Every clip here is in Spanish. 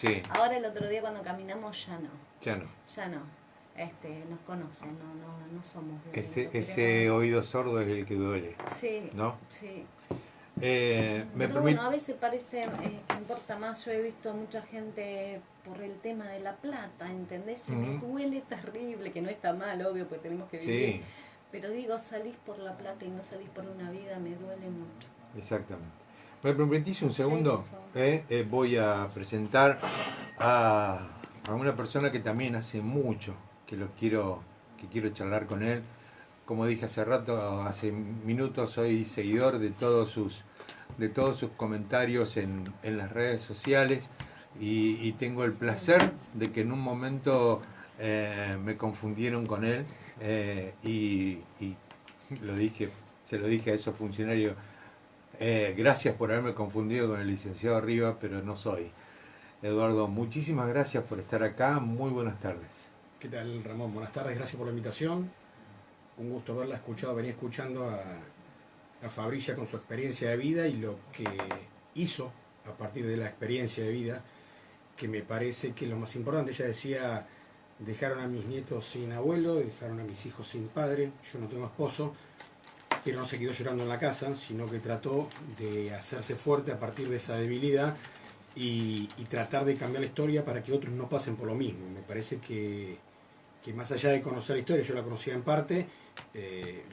Sí. Ahora el otro día cuando caminamos ya no. Ya no. Ya no. Nos conocen, no somos Ese violentos. oído sordo es el que duele, Sí, ¿no? sí. Me Pero permite... bueno, a veces parece que importa más. Yo he visto mucha gente por el tema de la plata, ¿entendés? Y me duele terrible, que no está mal, obvio, porque tenemos que vivir. Sí, Pero digo, salís por la plata y no salís por una vida, me duele mucho. exactamente. ¿Me permitís un Sí, segundo? por favor. Voy a presentar a, a una persona que también hace mucho que quiero charlar con él. Como dije hace rato, hace minutos, soy seguidor de todos sus comentarios en las redes sociales y tengo el placer de que en un momento me confundieron con él y lo dije, se lo dije a esos funcionarios, gracias por haberme confundido con el licenciado Rivas, pero no soy. Eduardo, muchísimas gracias por estar acá, muy buenas tardes. ¿Qué tal, Ramón? Buenas tardes, gracias por la invitación. Un gusto haberla escuchado, venía escuchando a Fabricia con su experiencia de vida y lo que hizo a partir de la experiencia de vida, que me parece que es lo más importante. Ella decía, dejaron a mis nietos sin abuelo, dejaron a mis hijos sin padre, yo no tengo esposo, pero no se quedó llorando en la casa, sino que trató de hacerse fuerte a partir de esa debilidad y tratar de cambiar la historia para que otros no pasen por lo mismo. Me parece que más allá de conocer la historia, yo la conocía en parte,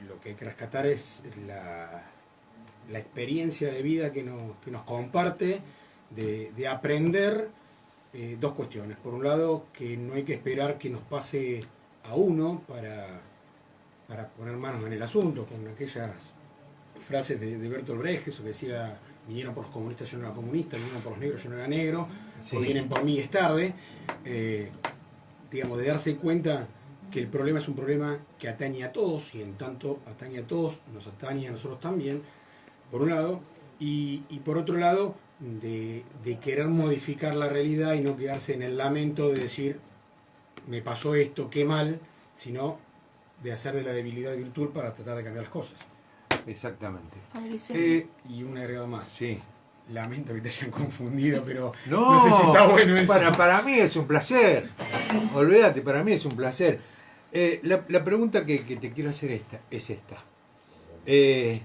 lo que hay que rescatar es la experiencia de vida que nos comparte, de aprender dos cuestiones. Por un lado, que no hay que esperar que nos pase a uno para poner manos en el asunto, con aquellas frases de Bertolt Brecht, eso que decía, vinieron por los comunistas, yo no era comunista, vinieron por los negros, yo no era negro, Sí. o vienen por mí, es tarde. Digamos, de darse cuenta que el problema es un problema que atañe a todos, y en tanto atañe a todos, nos atañe a nosotros también, por un lado, y por otro lado, de querer modificar la realidad y no quedarse en el lamento de decir, me pasó esto, qué mal, sino de hacer de la debilidad virtud para tratar de cambiar las cosas. Exactamente. Y un agregado más. Sí. Lamento que te hayan confundido, pero No, no sé si está bueno eso. Para mí es un placer. Olvídate, para mí es un placer. La pregunta que te quiero hacer es esta. Que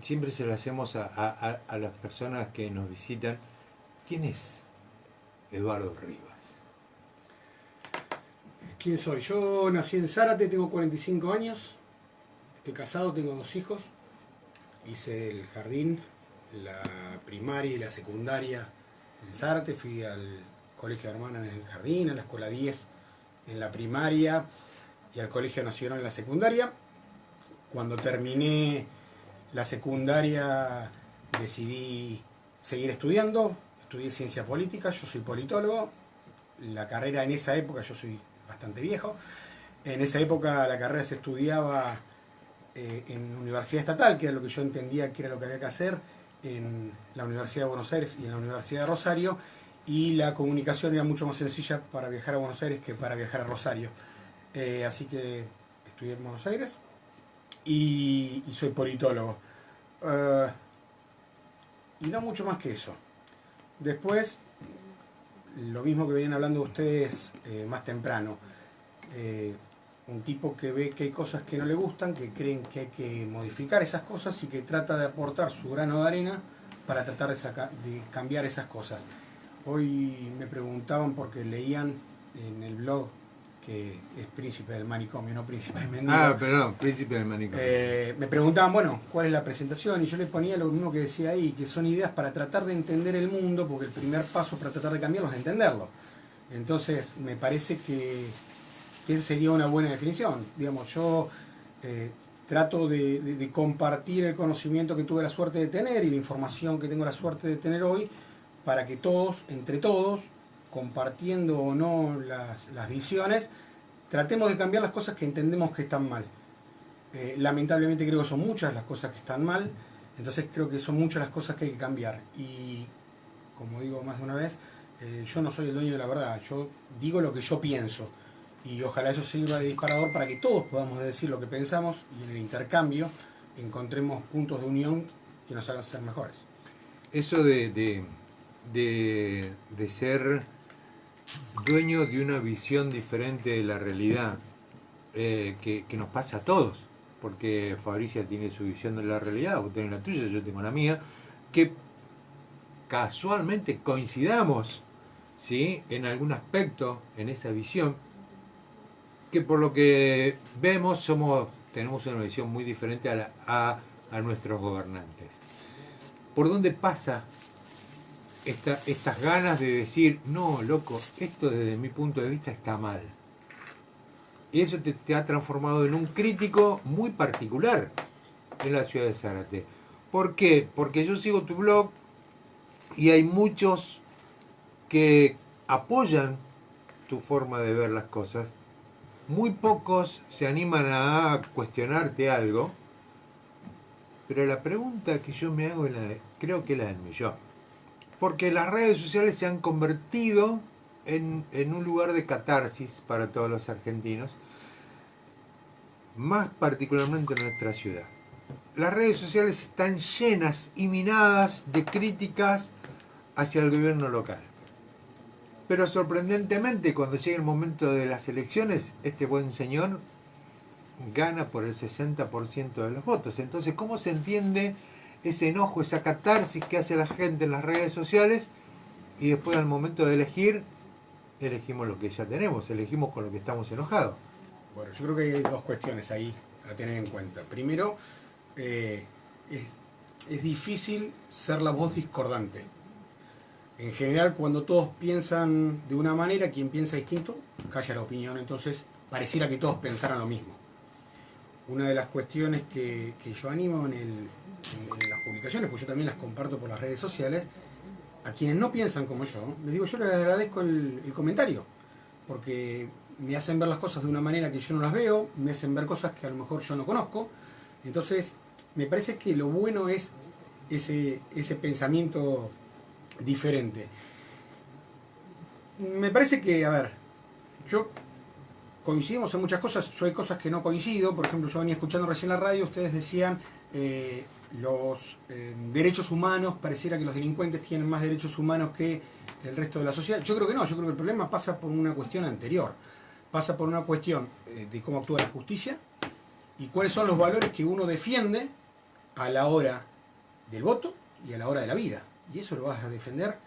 siempre se la hacemos a las personas que nos visitan. ¿Quién es Eduardo Rivas? ¿Quién soy? Yo nací en Zárate, tengo 45 años. Estoy casado, tengo 2 hijos. Hice el jardín, la primaria y la secundaria en Zárate. Fui al colegio de hermanas en el jardín, a la escuela 10 en la primaria y al colegio nacional en la secundaria. Cuando terminé la secundaria decidí seguir estudiando. Estudié ciencia política, yo soy politólogo. La carrera en esa época, yo soy bastante viejo, en esa época la carrera se estudiaba en universidad estatal, que era lo que yo entendía que era lo que había que hacer, en la Universidad de Buenos Aires y en la Universidad de Rosario, y la comunicación era mucho más sencilla para viajar a Buenos Aires que para viajar a Rosario. Así que estudié en Buenos Aires y soy politólogo. Y no mucho más que eso. Después, lo mismo que venían hablando ustedes más temprano. Un tipo que ve que hay cosas que no le gustan, que creen que hay que modificar esas cosas y que trata de aportar su grano de arena para tratar de cambiar esas cosas. Hoy me preguntaban, porque leían en el blog que es Príncipe del Manicomio, no Príncipe del Mendigo. Ah, perdón, Príncipe del Manicomio. Me preguntaban, bueno, ¿cuál es la presentación? Y yo les ponía lo mismo que decía ahí, que son ideas para tratar de entender el mundo, porque el primer paso para tratar de cambiarlo es entenderlo. Entonces, me parece que esa sería una buena definición. Digamos, yo trato de compartir el conocimiento que tuve la suerte de tener y la información que tengo la suerte de tener hoy, para que todos, entre todos, compartiendo o no las visiones, tratemos de cambiar las cosas que entendemos que están mal. Lamentablemente creo que son muchas las cosas que están mal, entonces creo que son muchas las cosas que hay que cambiar. Y como digo más de una vez, yo no soy el dueño de la verdad, yo digo lo que yo pienso. Y ojalá eso sirva de disparador para que todos podamos decir lo que pensamos y en el intercambio encontremos puntos de unión que nos hagan ser mejores. Eso de de ser dueño de una visión diferente de la realidad, que nos pasa a todos, porque Fabricia tiene su visión de la realidad, vos tenés la tuya, yo tengo la mía, que casualmente coincidamos, ¿sí?, en algún aspecto, en esa visión, que por lo que vemos tenemos una visión muy diferente a nuestros gobernantes. ¿Por dónde pasa estas ganas de decir, no, loco, esto desde mi punto de vista está mal? Y eso te ha transformado en un crítico muy particular en la ciudad de Zárate. ¿Por qué? Porque yo sigo tu blog y hay muchos que apoyan tu forma de ver las cosas. Muy pocos se animan a cuestionarte algo, pero la pregunta que yo me hago creo que es la del millón. Porque las redes sociales se han convertido en un lugar de catarsis para todos los argentinos, más particularmente en nuestra ciudad. Las redes sociales están llenas y minadas de críticas hacia el gobierno local. Pero sorprendentemente, cuando llega el momento de las elecciones, este buen señor gana por el 60% de los votos. Entonces, ¿cómo se entiende ese enojo, esa catarsis que hace la gente en las redes sociales? Y después, al momento de elegir, elegimos lo que ya tenemos, elegimos con lo que estamos enojados. Bueno, yo creo que hay dos cuestiones ahí a tener en cuenta. Primero, es difícil ser la voz discordante. En general, cuando todos piensan de una manera, quien piensa distinto, calla la opinión. Entonces, pareciera que todos pensaran lo mismo. Una de las cuestiones que yo animo en las publicaciones, pues yo también las comparto por las redes sociales, a quienes no piensan como yo les agradezco el comentario, porque me hacen ver las cosas de una manera que yo no las veo, me hacen ver cosas que a lo mejor yo no conozco. Entonces, me parece que lo bueno es ese pensamiento diferente. Me parece que, a ver, coincidimos en muchas cosas, yo hay cosas que no coincido. Por ejemplo, yo venía escuchando recién la radio, ustedes decían los derechos humanos, pareciera que los delincuentes tienen más derechos humanos que el resto de la sociedad. Yo creo que no, yo creo que el problema pasa por una cuestión anterior, pasa por una cuestión de cómo actúa la justicia y cuáles son los valores que uno defiende a la hora del voto y a la hora de la vida. Y eso lo vas a defender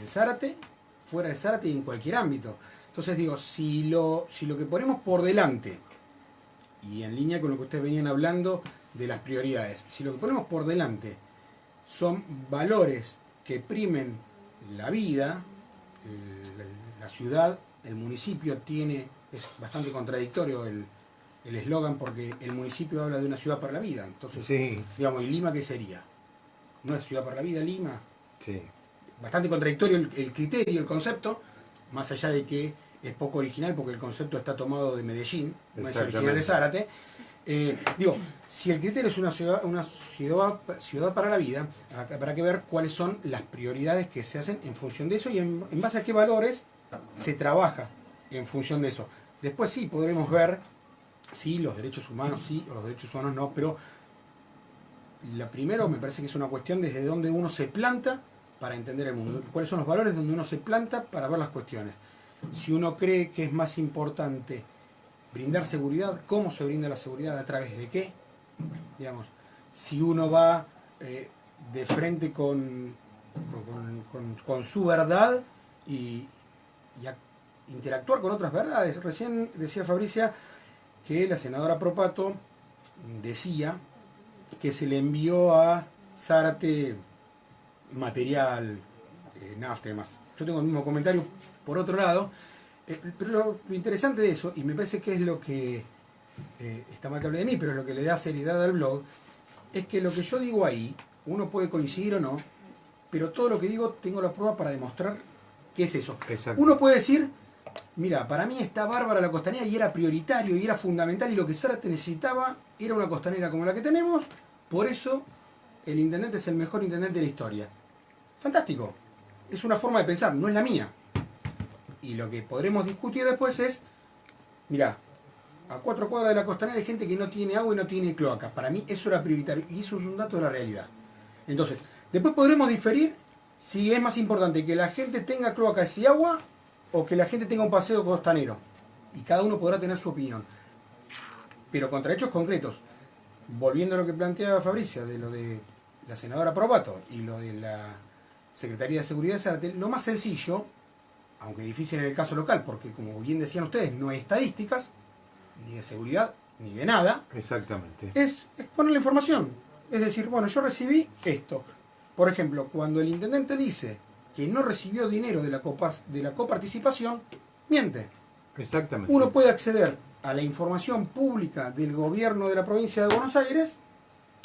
en Zárate, fuera de Zárate y en cualquier ámbito. Entonces digo, si lo que ponemos por delante, y en línea con lo que ustedes venían hablando de las prioridades, si lo que ponemos por delante son valores que primen la vida, la ciudad, el municipio es bastante contradictorio el eslogan, porque el municipio habla de una ciudad para la vida. Entonces, sí, digamos, ¿y Lima qué sería? ¿No es ciudad para la vida Lima? sí. Bastante contradictorio el criterio, el concepto, más allá de que es poco original, porque el concepto está tomado de Medellín, no es original de Zárate. Digo, si el criterio es una ciudad para la vida, habrá que ver cuáles son las prioridades que se hacen en función de eso y en base a qué valores se trabaja en función de eso. Después sí podremos ver si los derechos humanos sí o los derechos humanos no, pero la primero me parece que es una cuestión desde donde uno se planta para entender el mundo. ¿Cuáles son los valores donde uno se planta para ver las cuestiones? Si uno cree que es más importante brindar seguridad, ¿cómo se brinda la seguridad? ¿A través de qué? Digamos, si uno va de frente con su verdad y interactuar con otras verdades. Recién decía Fabricia que la senadora Propato decía que se le envió a Zárate material, nafta y demás. Yo tengo el mismo comentario por otro lado, pero lo interesante de eso, y me parece que es lo que está mal que hable de mí, pero es lo que le da seriedad al blog, es que lo que yo digo ahí, uno puede coincidir o no, pero todo lo que digo tengo la prueba para demostrar que es eso. Exacto. Uno puede decir, mira, para mí está bárbara la costanera y era prioritario y era fundamental y lo que Zárate necesitaba era una costanera como la que tenemos, por eso el intendente es el mejor intendente de la historia. Fantástico. Es una forma de pensar, no es la mía. Y lo que podremos discutir después es, mira, a 4 cuadras de la costanera hay gente que no tiene agua y no tiene cloaca. Para mí eso era prioritario y eso es un dato de la realidad. Entonces, después podremos diferir si es más importante que la gente tenga cloacas y agua o que la gente tenga un paseo costanero. Y cada uno podrá tener su opinión. Pero contra hechos concretos, volviendo a lo que planteaba Fabricia, de lo de la senadora Probato y lo de la Secretaría de Seguridad de Zárate, lo más sencillo, aunque difícil en el caso local, porque como bien decían ustedes, no hay estadísticas, ni de seguridad, ni de nada. Exactamente. Es poner la información. Es decir, bueno, yo recibí esto. Por ejemplo, cuando el intendente dice que no recibió dinero de la coparticipación, miente. Exactamente. Uno puede acceder a la información pública del gobierno de la provincia de Buenos Aires,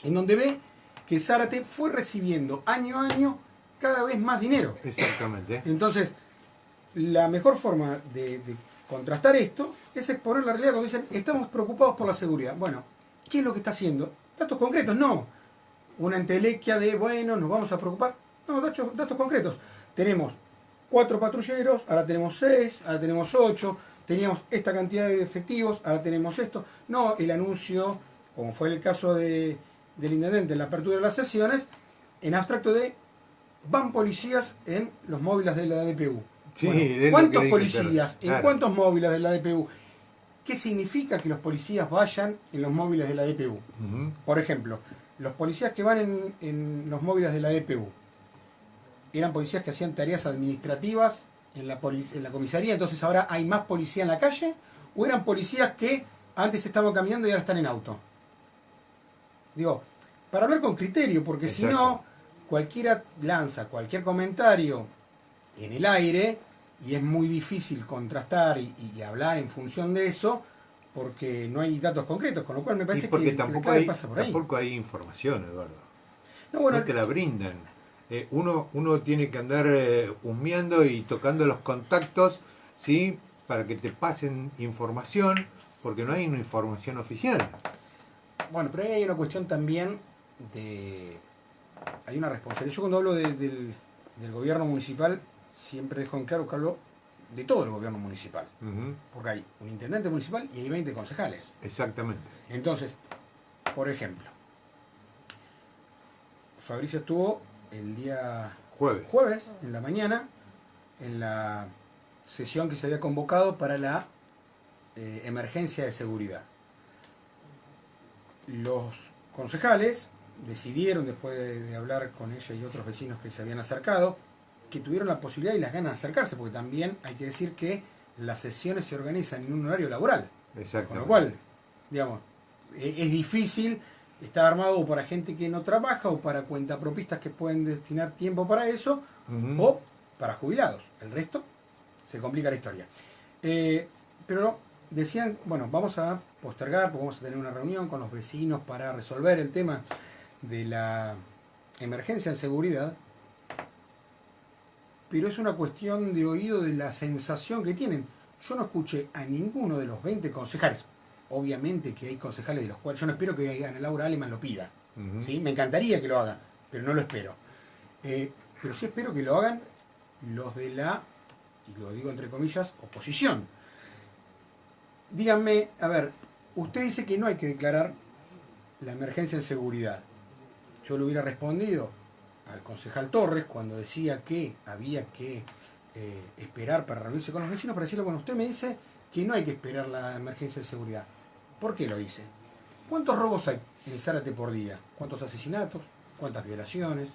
en donde ve que Zárate fue recibiendo año a año cada vez más dinero. Exactamente. Entonces, la mejor forma de contrastar esto es exponer la realidad cuando dicen, estamos preocupados por la seguridad. Bueno, ¿qué es lo que está haciendo? Datos concretos, no. Una entelequia de, bueno, nos vamos a preocupar. No, datos concretos. Tenemos 4 patrulleros, ahora tenemos 6, ahora tenemos 8, teníamos esta cantidad de efectivos, ahora tenemos esto. No, el anuncio, como fue el caso del intendente en la apertura de las sesiones, en abstracto de, van policías en los móviles de la DPU. Sí, bueno, ¿cuántos policías? Claro. ¿En cuántos móviles de la DPU? ¿Qué significa que los policías vayan en los móviles de la DPU? Uh-huh. Por ejemplo, los policías que van en los móviles de la DPU, ¿eran policías que hacían tareas administrativas en la comisaría, entonces ahora hay más policía en la calle? ¿O eran policías que antes estaban caminando y ahora están en auto? Digo, para hablar con criterio, porque si no, cualquiera lanza cualquier comentario en el aire y es muy difícil contrastar y hablar en función de eso, porque no hay datos concretos, con lo cual me parece que tampoco la pasa por ahí. Tampoco hay información, Eduardo. No, bueno, no te la brindan. Uno tiene que andar humeando y tocando los contactos, ¿sí? Para que te pasen información, porque no hay una información oficial. Bueno, pero ahí hay una cuestión también hay una responsabilidad. Yo cuando hablo del gobierno municipal, siempre dejo en claro que hablo de todo el gobierno municipal. Uh-huh. Porque hay un intendente municipal y hay 20 concejales. Exactamente. Entonces, por ejemplo, Fabricio estuvo el día jueves en la mañana en la sesión que se había convocado para la emergencia de seguridad. Los concejales decidieron, después de hablar con ella y otros vecinos que se habían acercado, que tuvieron la posibilidad y las ganas de acercarse, porque también hay que decir que las sesiones se organizan en un horario laboral. Con lo cual, digamos, es difícil estar armado o para gente que no trabaja o para cuentapropistas que pueden destinar tiempo para eso, uh-huh, o para jubilados. El resto se complica la historia. Pero decían, bueno, vamos a postergar, porque vamos a tener una reunión con los vecinos para resolver el tema de la emergencia en seguridad, pero es una cuestión de oído, de la sensación que tienen. Yo no escuché a ninguno de los 20 concejales. Obviamente que hay concejales de los cuales yo no espero que Ana Laura Aleman lo pida. Uh-huh. ¿Sí? Me encantaría que lo haga, pero no lo espero. Pero sí espero que lo hagan los de la, y lo digo entre comillas, oposición. Díganme, a ver, usted dice que no hay que declarar la emergencia en seguridad. Yo le hubiera respondido al concejal Torres cuando decía que había que esperar para reunirse con los vecinos, para decirle, bueno, usted me dice que no hay que esperar la emergencia de seguridad. ¿Por qué lo dice? ¿Cuántos robos hay en Zárate por día? ¿Cuántos asesinatos? ¿Cuántas violaciones?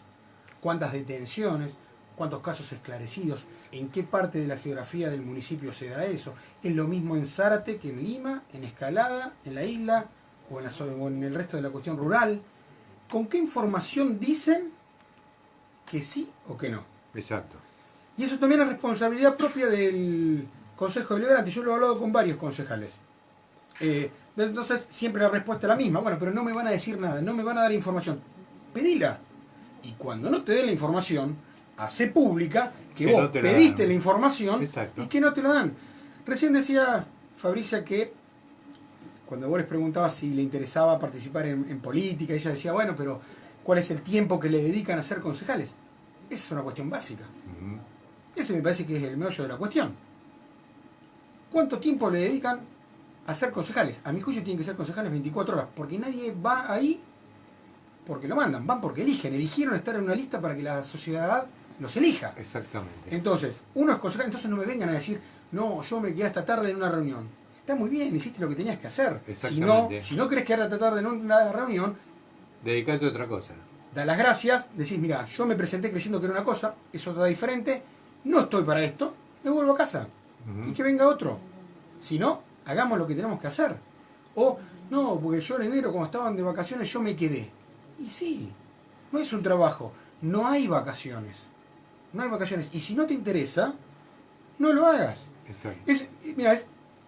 ¿Cuántas detenciones? ¿Cuántos casos esclarecidos? ¿En qué parte de la geografía del municipio se da eso? ¿Es lo mismo en Zárate que en Lima, en Escalada, en la isla o en el resto de la cuestión rural? ¿Con qué información dicen que sí o que no? Exacto. Y eso también es responsabilidad propia del Consejo Deliberante. Yo lo he hablado con varios concejales. Entonces siempre la respuesta es la misma. Bueno, pero no me van a decir nada, no me van a dar información. Pedila. Y cuando no te den la información, hace pública que vos no pediste la información. Exacto. Y que no te la dan. Recién decía Fabricia que cuando vos les preguntabas si le interesaba participar en política, ella decía, bueno, pero ¿cuál es el tiempo que le dedican a ser concejales? Esa es una cuestión básica. Uh-huh. Ese me parece que es el meollo de la cuestión. ¿Cuánto tiempo le dedican a ser concejales? A mi juicio tienen que ser concejales 24 horas, porque nadie va ahí porque lo mandan, van porque eligieron estar en una lista para que la sociedad los elija. Exactamente. Entonces, uno es concejal, entonces no me vengan a decir, no, yo me quedé hasta tarde en una reunión. Está muy bien, hiciste lo que tenías que hacer. Si no querés quedarte hasta tarde en una reunión, dedicate a otra cosa. Da las gracias, decís, mira, yo me presenté creyendo que era una cosa, es otra diferente, no estoy para esto, me vuelvo a casa. Y que venga otro. Si no, hagamos lo que tenemos que hacer. O, no, porque yo en enero, como estaban de vacaciones, yo me quedé. Y sí, no es un trabajo, no hay vacaciones. No hay vacaciones. Y si no te interesa, no lo hagas. Exacto. Mira,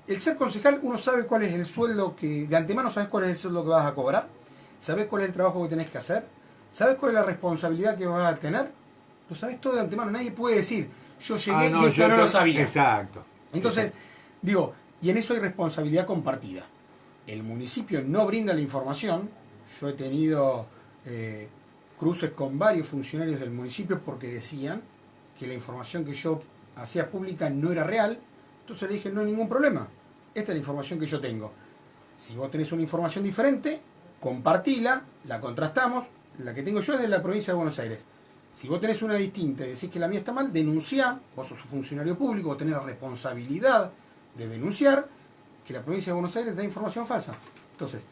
el ser concejal, uno sabe cuál es el sueldo que, de antemano sabes cuál es el sueldo que vas a cobrar, sabes cuál es el trabajo que tenés que hacer, sabes cuál es la responsabilidad que vas a tener, lo sabes todo de antemano. Nadie puede decir, yo llegué y esto no lo sabía. Exacto. Entonces, digo, y en eso hay responsabilidad compartida. El municipio no brinda la información. Yo he tenido cruces con varios funcionarios del municipio porque decían que la información que yo hacía pública no era real. Entonces le dije, no hay ningún problema. Esta es la información que yo tengo. Si vos tenés una información diferente, compartila, la contrastamos. La que tengo yo es de la provincia de Buenos Aires. Si vos tenés una distinta y decís que la mía está mal, denunciá. Vos sos un funcionario público, vos tenés la responsabilidad de denunciar que la provincia de Buenos Aires da información falsa. Entonces,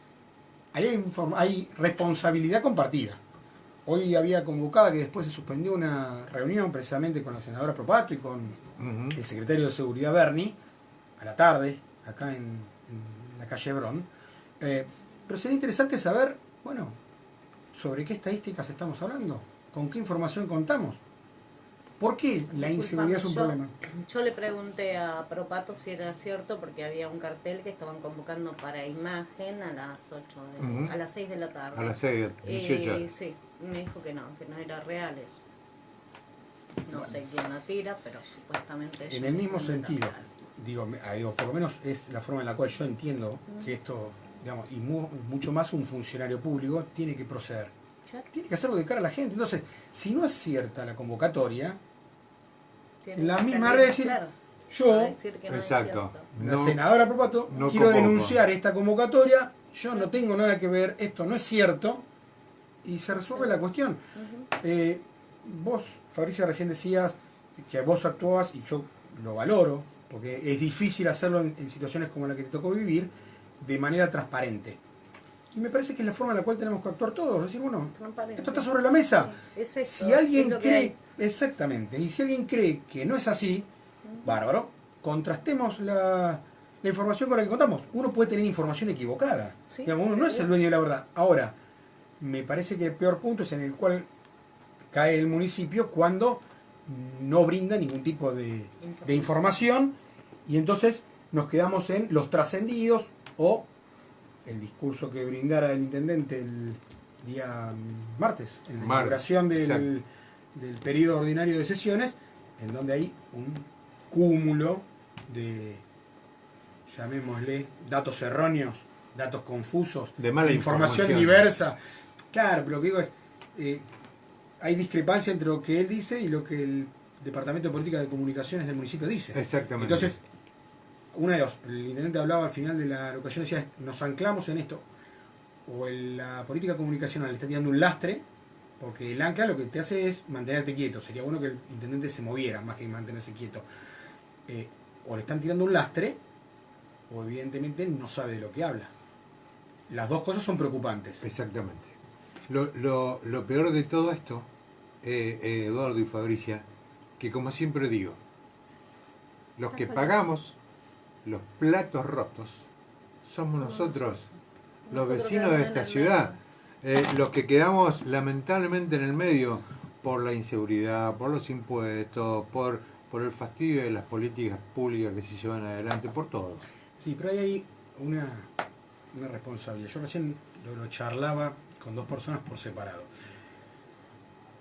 ahí hay responsabilidad compartida. Hoy había convocada, que después se suspendió una reunión precisamente con la senadora Propato y con el secretario de Seguridad Berni, a la tarde, acá en la calle Hebrón. Pero sería interesante saber, bueno, sobre qué estadísticas estamos hablando, con qué información contamos. ¿Por qué la inseguridad es un problema? Yo le pregunté a Propato si era cierto, porque había un cartel que estaban convocando para imagen a las 8 a las 6 de la tarde. A las 6, 18. Sí, me dijo que no era real eso. No sé quién la tira, pero supuestamente... En el mismo sentido, digo, por lo menos es la forma en la cual yo entiendo que esto, digamos, y mucho más un funcionario público tiene que proceder. Tiene que hacerlo de cara a la gente. Entonces, si no es cierta la convocatoria, la misma red decir, claro, yo, decir que no exacto, la senadora Propato, no quiero convoco. denunciar esta convocatoria, yo no tengo nada que ver, esto no es cierto, y se resuelve la cuestión. Vos, Fabricia, recién decías que vos actuabas, y yo lo valoro, porque es difícil hacerlo en situaciones como la que te tocó vivir, de manera transparente. Y me parece que es la forma en la cual tenemos que actuar todos. Es decir, bueno, esto está sobre la mesa. Sí, es esto, si alguien es lo cree, exactamente, y si alguien cree que no es así, bárbaro, contrastemos la información con la que contamos. Uno puede tener información equivocada. Sí, Digamos, uno no es el dueño de la verdad. Ahora, me parece que el peor punto es en el cual cae el municipio cuando no brinda ningún tipo de información, y entonces nos quedamos en los trascendidos o el discurso que brindara el intendente el día martes, en la inauguración del periodo ordinario de sesiones, en donde hay un cúmulo de, llamémosle, datos erróneos, datos confusos, de mala información diversa. Claro, pero lo que digo es, hay discrepancia entre lo que él dice y lo que el Departamento de Política de Comunicaciones del municipio dice. Exactamente. Entonces, una de dos, el intendente hablaba al final de la ocasión, decía, nos anclamos en esto, o la política comunicacional le está tirando un lastre, porque el ancla lo que te hace es mantenerte quieto. Sería bueno que el intendente se moviera más que mantenerse quieto. O le están tirando un lastre, o evidentemente no sabe de lo que habla. Las dos cosas son preocupantes. Exactamente. Lo peor de todo esto, Eduardo y Fabricia, que como siempre digo, los que pagamos los platos rotos somos nosotros, los vecinos de esta ciudad, los que quedamos lamentablemente en el medio por la inseguridad, por los impuestos, por el fastidio de las políticas públicas que se llevan adelante, por todo. Sí, pero hay una responsabilidad. Yo recién lo charlaba con dos personas por separado.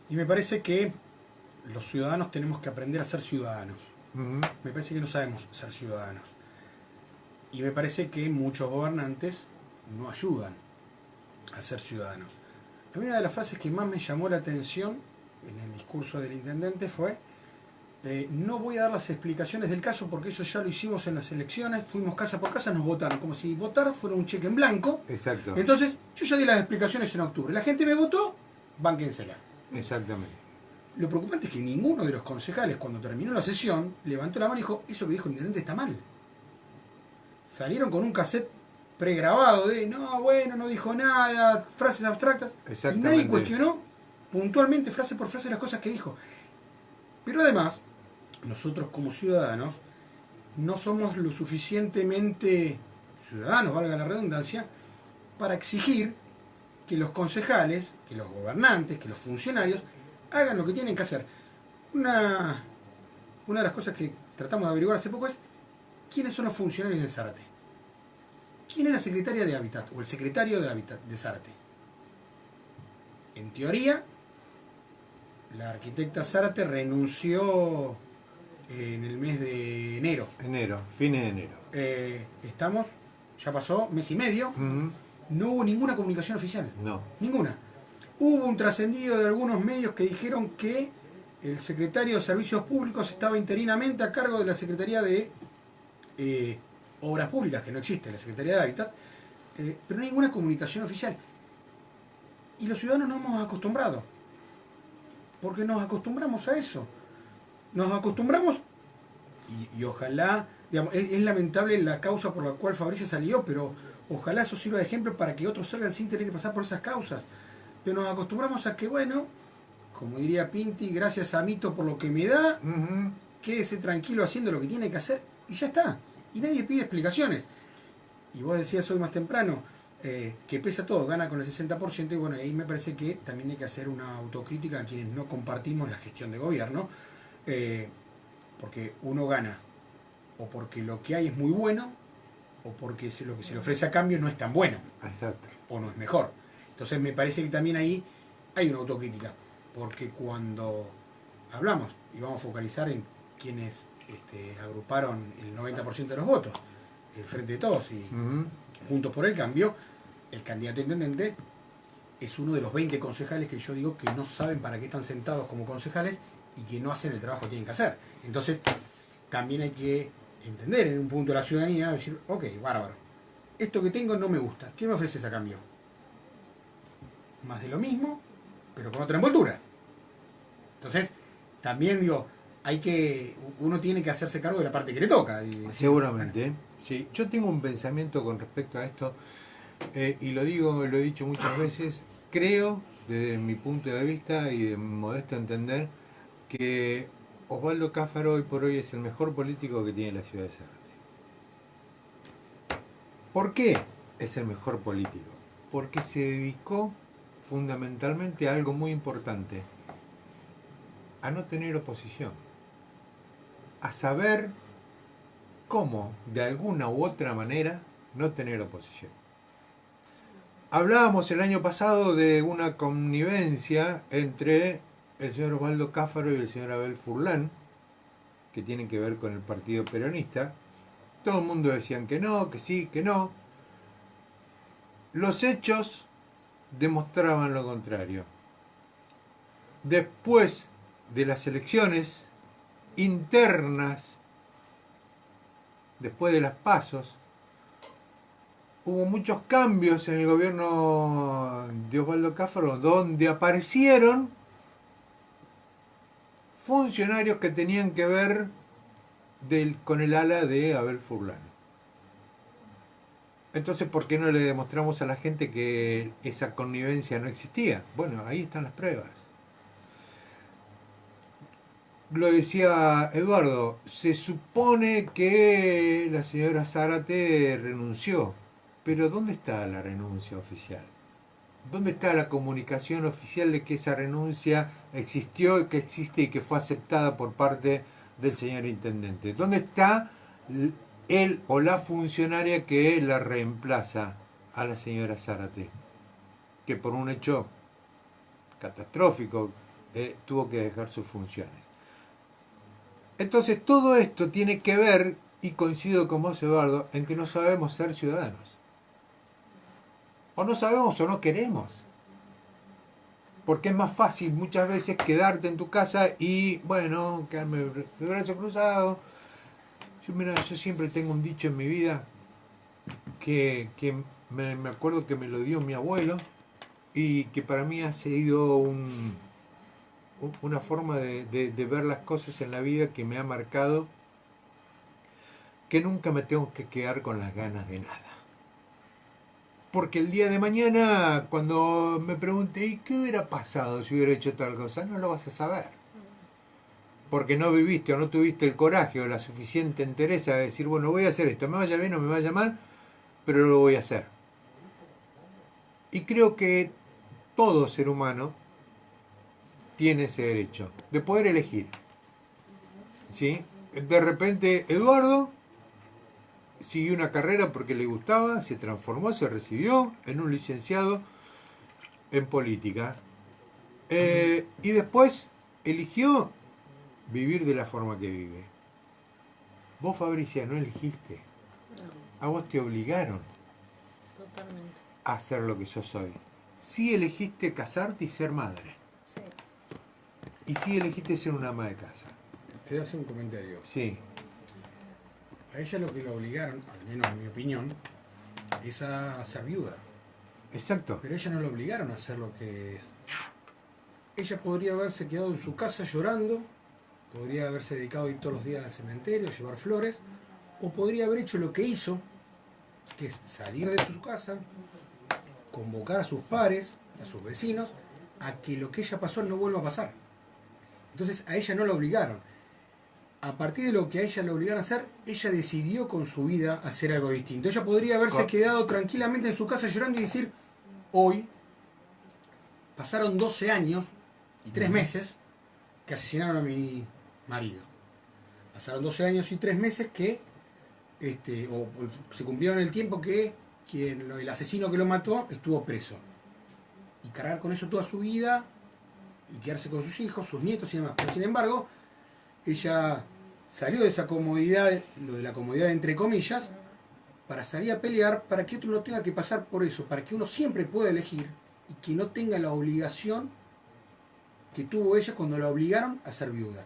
Y me parece que los ciudadanos tenemos que aprender a ser ciudadanos. Me parece que no sabemos ser ciudadanos. Y me parece que muchos gobernantes no ayudan a ser ciudadanos. A mí una de las frases que más me llamó la atención en el discurso del intendente fue: no voy a dar las explicaciones del caso porque eso ya lo hicimos en las elecciones, fuimos casa por casa, nos votaron, como si votar fuera un cheque en blanco. Exacto. Entonces, yo ya di las explicaciones en octubre. La gente me votó, bánquensela. Exactamente. Lo preocupante es que ninguno de los concejales, cuando terminó la sesión, levantó la mano y dijo, eso que dijo el intendente está mal. Salieron con un cassette pregrabado de, no, bueno, no dijo nada, frases abstractas, y nadie cuestionó puntualmente, frase por frase, las cosas que dijo. Pero además, nosotros como ciudadanos, no somos lo suficientemente ciudadanos, valga la redundancia, para exigir que los concejales, que los gobernantes, que los funcionarios hagan lo que tienen que hacer. Una de las cosas que tratamos de averiguar hace poco es quiénes son los funcionarios de Zárate. ¿Quién es la secretaria de Hábitat o el secretario de Hábitat de Zárate? En teoría, la arquitecta Zárate renunció en el mes de enero. Fines de enero. Estamos, ya pasó mes y medio, no hubo ninguna comunicación oficial. No. Ninguna. Hubo un trascendido de algunos medios que dijeron que el secretario de Servicios Públicos estaba interinamente a cargo de la Secretaría de Obras Públicas, que no existe, la Secretaría de Hábitat, pero ninguna comunicación oficial. Y los ciudadanos nos hemos acostumbrado, porque nos acostumbramos a eso. Nos acostumbramos y ojalá, digamos, es lamentable la causa por la cual Fabricia salió, pero ojalá eso sirva de ejemplo para que otros salgan sin tener que pasar por esas causas. Pero nos acostumbramos a que, bueno, como diría Pinti, gracias a Mito por lo que me da, quédese tranquilo haciendo lo que tiene que hacer y ya está. Y nadie pide explicaciones. Y vos decías hoy más temprano que pesa todo, gana con el 60%, y bueno, ahí me parece que también hay que hacer una autocrítica a quienes no compartimos la gestión de gobierno, porque uno gana o porque lo que hay es muy bueno, o porque lo que se le ofrece a cambio no es tan bueno. Exacto. O no es mejor. Entonces me parece que también ahí hay una autocrítica, porque cuando hablamos, y vamos a focalizar en quienes agruparon el 90% de los votos, el Frente de Todos y Juntos por el Cambio, el candidato a intendente es uno de los 20 concejales que yo digo que no saben para qué están sentados como concejales y que no hacen el trabajo que tienen que hacer. Entonces también hay que entender en un punto de la ciudadanía, decir, ok, bárbaro, esto que tengo no me gusta, ¿qué me ofreces a cambio? Más de lo mismo, pero con otra envoltura. Entonces, también digo, uno tiene que hacerse cargo de la parte que le toca. Seguramente. Bueno. Sí, yo tengo un pensamiento con respecto a esto, y lo he dicho muchas veces, creo, desde mi punto de vista y de modesto entender, que Osvaldo Cáfaro hoy por hoy es el mejor político que tiene la ciudad de Zárate. ¿Por qué es el mejor político? Porque se dedicó fundamentalmente a algo muy importante, a no tener oposición, a saber cómo, de alguna u otra manera, no tener oposición. Hablábamos el año pasado de una connivencia entre el señor Osvaldo Cáfaro y el señor Abel Furlan, que tienen que ver con el partido peronista. Todo el mundo decían que no, que sí, que no. Los hechos demostraban lo contrario. Después de las elecciones internas, después de las pasos, hubo muchos cambios en el gobierno de Osvaldo Cáfaro, donde aparecieron funcionarios que tenían que ver con el ala de Abel Furlan. Entonces, ¿por qué no le demostramos a la gente que esa connivencia no existía? Bueno, ahí están las pruebas. Lo decía Eduardo, se supone que la señora Zárate renunció, pero ¿dónde está la renuncia oficial? ¿Dónde está la comunicación oficial de que esa renuncia existió, que existe y que fue aceptada por parte del señor intendente? ¿Dónde está él o la funcionaria que la reemplaza a la señora Zárate, que por un hecho catastrófico tuvo que dejar sus funciones? Entonces todo esto tiene que ver, y coincido con vos, Eduardo, en que no sabemos ser ciudadanos. O no sabemos o no queremos. Porque es más fácil muchas veces quedarte en tu casa y, bueno, quedarme de brazo cruzado. Yo siempre tengo un dicho en mi vida que me acuerdo que me lo dio mi abuelo y que para mí ha sido una forma de ver las cosas en la vida que me ha marcado, que nunca me tengo que quedar con las ganas de nada. Porque el día de mañana, cuando me pregunte, ¿y qué hubiera pasado si hubiera hecho tal cosa? No lo vas a saber. Porque no viviste o no tuviste el coraje o la suficiente entereza de decir, bueno, voy a hacer esto, me vaya bien o me vaya mal, pero lo voy a hacer. Y creo que todo ser humano tiene ese derecho de poder elegir. ¿Sí? De repente, Eduardo siguió una carrera porque le gustaba, se transformó, se recibió en un licenciado en política. Y después eligió vivir de la forma que vive. Vos, Fabricia, no elegiste. No, A vos te obligaron totalmente. a hacer lo que yo soy. Sí elegiste casarte y ser madre. Sí. Y sí elegiste ser una ama de casa. Te hace un comentario. Sí. A ella lo que la obligaron, al menos en mi opinión, es a ser viuda. Exacto. Pero a ella no la obligaron a hacer lo que es. Ella podría haberse quedado en su casa llorando, podría haberse dedicado a ir todos los días al cementerio, llevar flores, o podría haber hecho lo que hizo, que es salir de su casa, convocar a sus pares, a sus vecinos, a que lo que ella pasó no vuelva a pasar. Entonces a ella no la obligaron. A partir de lo que a ella le obligaron a hacer, ella decidió con su vida hacer algo distinto. Ella podría haberse quedado tranquilamente en su casa llorando y decir, hoy pasaron 12 años y 3 meses que asesinaron a mi marido. Pasaron 12 años y 3 meses que o se cumplieron el tiempo que el asesino que lo mató estuvo preso. Y cargar con eso toda su vida y quedarse con sus hijos, sus nietos y demás. Pero sin embargo, ella salió de esa comodidad, lo de la comodidad entre comillas, para salir a pelear, para que otro no tenga que pasar por eso, para que uno siempre pueda elegir y que no tenga la obligación que tuvo ella cuando la obligaron a ser viuda.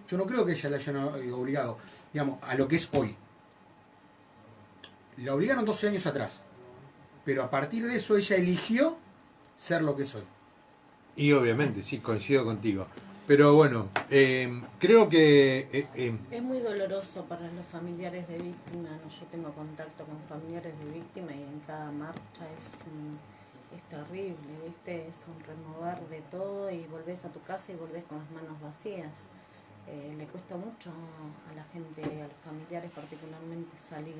Yo no creo que ella la hayan obligado, digamos, a lo que es hoy. La obligaron 12 años atrás, pero a partir de eso ella eligió ser lo que es hoy. Y obviamente, sí, coincido contigo. Pero bueno, creo que... Es muy doloroso para los familiares de víctimas. ¿No? Yo tengo contacto con familiares de víctimas y en cada marcha es terrible, ¿viste? Es un remover de todo y volvés a tu casa y volvés con las manos vacías. Le cuesta mucho a la gente, a los familiares particularmente salir,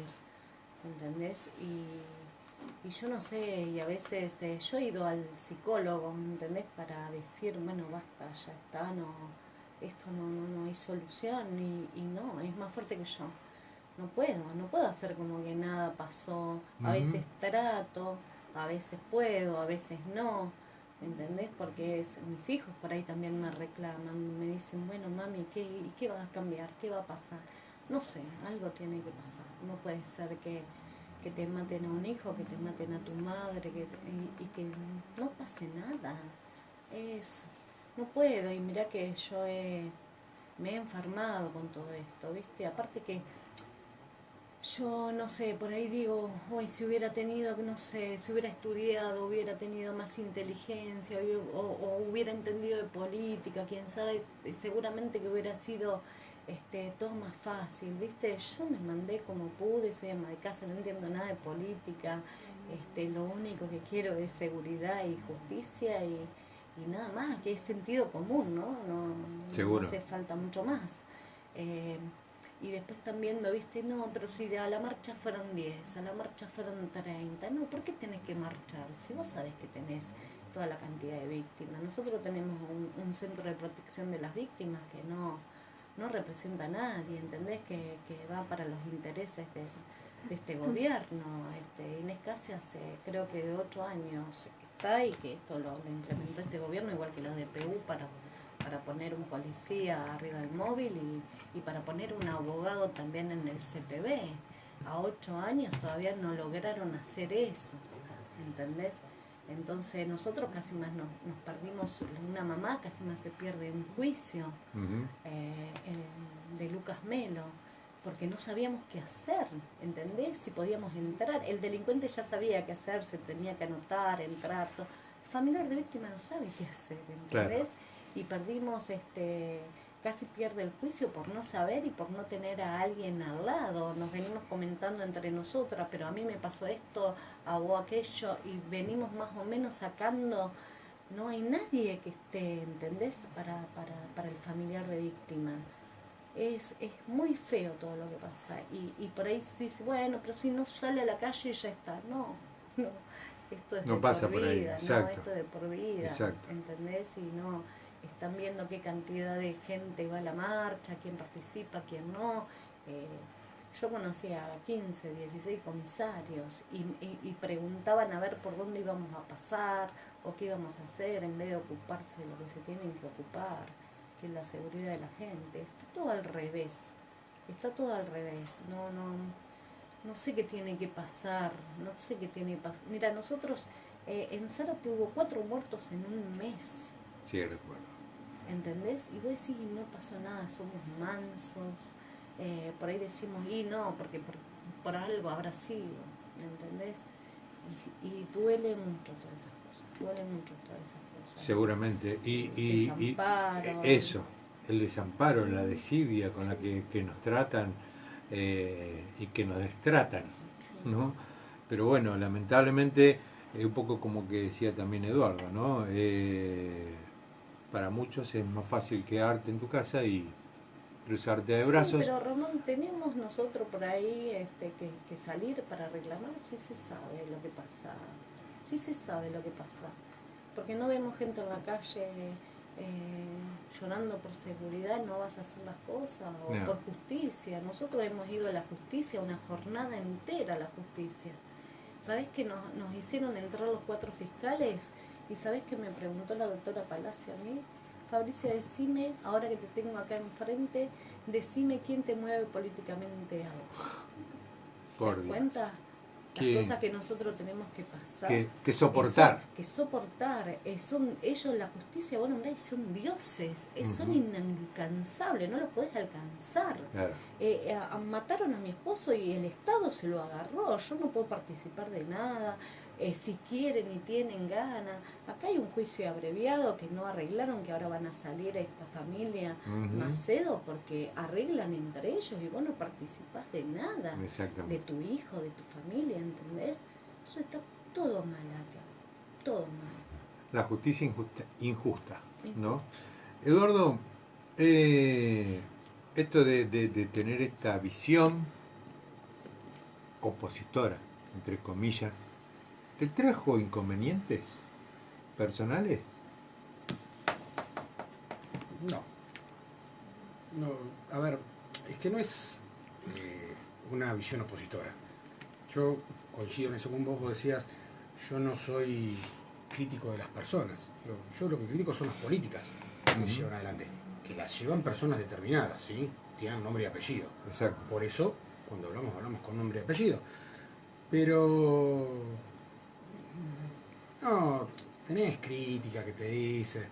¿entendés? Y yo no sé, y a veces yo he ido al psicólogo, ¿entendés? Para decir, bueno, basta, ya está, esto no hay solución y no, es más fuerte que yo. No puedo hacer como que nada pasó. A veces trato, a veces puedo, a veces no, ¿entendés? Porque mis hijos por ahí también me reclaman, me dicen, bueno, mami, ¿qué va a cambiar? ¿Qué va a pasar? No sé, algo tiene que pasar. No puede ser que te maten a un hijo, que te maten a tu madre, y que no pase nada. No puedo, y mirá que yo me he enfermado con todo esto, ¿viste? Aparte que yo, no sé, por ahí digo, hoy si hubiera tenido, no sé, si hubiera estudiado, hubiera tenido más inteligencia, o hubiera entendido de política, quién sabe, seguramente que hubiera sido todo más fácil, ¿viste? Yo me mandé como pude, soy ama de casa, no entiendo nada de política, lo único que quiero es seguridad y justicia y nada más, que es sentido común, ¿no? No hace falta mucho más. Y después están viendo, ¿viste? No, pero si a la marcha fueron 10, a la marcha fueron 30, no, ¿por qué tenés que marchar? Si vos sabés que tenés toda la cantidad de víctimas. Nosotros tenemos un centro de protección de las víctimas que no representa a nadie, ¿entendés? Que va para los intereses de este gobierno. Inés Casi hace creo que 8 años que está y que esto lo implementó este gobierno, igual que los de PU, para poner un policía arriba del móvil y para poner un abogado también en el CPB. A 8 años todavía no lograron hacer eso, ¿entendés? Entonces nosotros casi más nos perdimos, una mamá casi más se pierde un juicio de Lucas Melo, porque no sabíamos qué hacer, ¿entendés? Si podíamos entrar, el delincuente ya sabía qué hacer, se tenía que anotar, entrar, todo. El familiar de víctima no sabe qué hacer, ¿entendés? Claro. y perdimos, casi pierde el juicio por no saber y por no tener a alguien al lado. Nos venimos comentando entre nosotras, pero a mí me pasó esto, a vos aquello, y venimos más o menos sacando. No hay nadie que esté, ¿entendés? Para el familiar de víctima. Es muy feo todo lo que pasa. Y por ahí se dice, bueno, pero si no sale a la calle ya está. No, no. Esto es No de pasa por por ahí, vida, exacto. no, esto es de por vida. Exacto. ¿Entendés? Y no, están viendo qué cantidad de gente va a la marcha, quién participa, quién no. Yo conocía a 15, 16 comisarios y preguntaban a ver por dónde íbamos a pasar o qué íbamos a hacer en vez de ocuparse de lo que se tienen que ocupar, que es la seguridad de la gente. Está todo al revés, está todo al revés. No sé qué tiene que pasar, no sé qué tiene que pasar. Mira, nosotros en Zárate hubo 4 muertos en un mes, Sí, recuerdo. ¿entendés? Y vos decís, no pasó nada, somos mansos. Por ahí decimos, y no, porque por algo habrá sido, ¿entendés? Y duele mucho todas esas cosas, duele mucho todas esas cosas. Seguramente. Y Desamparo. eso, el desamparo, la desidia con la Sí. que nos tratan y que nos destratan, Sí. ¿no? Pero bueno, lamentablemente, un poco como que decía también Eduardo, ¿no? Para muchos es más fácil quedarte en tu casa y cruzarte de Sí, brazos. pero Ramón, tenemos nosotros por ahí que salir para reclamar, sí se sabe lo que pasa, sí se sabe lo que pasa, porque no vemos gente en la calle llorando por seguridad, no vas a hacer las cosas, o No. por justicia. Nosotros hemos ido a la justicia, una jornada entera a la justicia. ¿Sabés que nos hicieron entrar los 4 fiscales? ¿Y sabés que me preguntó la doctora Palacio a mí? Fabricia, decime, ahora que te tengo acá enfrente, decime quién te mueve políticamente a vos. ¿Te Por das Dios. cuenta? Las Que, cosas que nosotros tenemos que pasar. que soportar. Que soportar. Son ellos, la justicia, bueno, mirá, son dioses, son Ujú. inalcanzables, no los podés alcanzar. Claro. Mataron a mi esposo y el Estado se lo agarró, yo no puedo participar de nada. Si quieren y tienen ganas. Acá hay un juicio abreviado que no arreglaron, que ahora van a salir a esta familia Ujú. Macedo porque arreglan entre ellos y vos no participás de nada, de Exactamente. tu hijo, de tu familia, ¿entendés? Entonces está todo mal acá, todo mal. La justicia injusta, Sí. ¿no? Eduardo, esto de tener esta visión opositora, entre comillas, ¿te trajo inconvenientes personales? No, no, a ver, es que no es una visión opositora. Yo coincido en eso con vos decías, yo no soy crítico de las personas, yo lo que critico son las políticas que se llevan adelante, que las llevan personas determinadas, ¿sí? Tienen nombre y apellido. Exacto. Por eso, cuando hablamos con nombre y apellido. Pero no, tenés crítica que te dice,